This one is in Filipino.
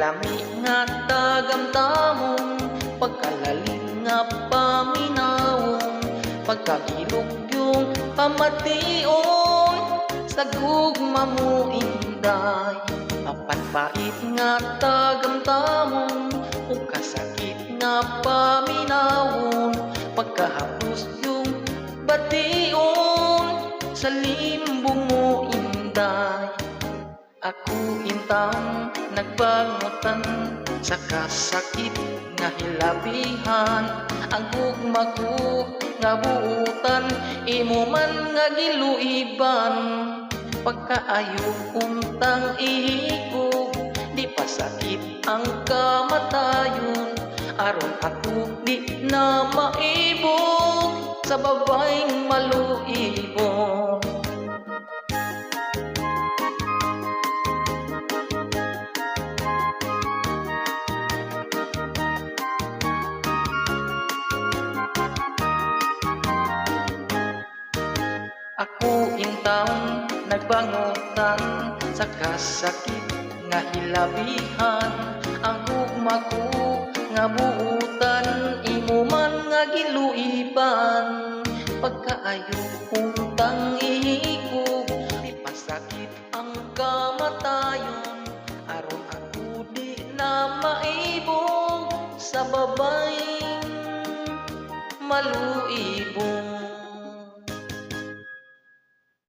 lami nga tagamtamong, pagkalalim nga paminawong, pagkagilog yung pamation, sa gugma mo inday. Apan pait nga tagamtamong, ug kasakit nga paminawon, pagkahapos yung bation, sa limbong mo inday. Ako intang nagbangutan sa kasakit nga hilabihan, ang gugma ko nga buutan, imo man nga giluiban. Pagkaayo untang ihigog, di pa sakit ang kamatayon, aron ako di na maibog sa babaeng maluibon. Ako intang nagbangutan sa kasakit nga hilabihan, ang gugma ko nga buutan, imo man nga giluiban. Pagkaayo untang ihigog, di pa sakit ang kamatayon, aron ako di na maibog sa babaeng maluibong.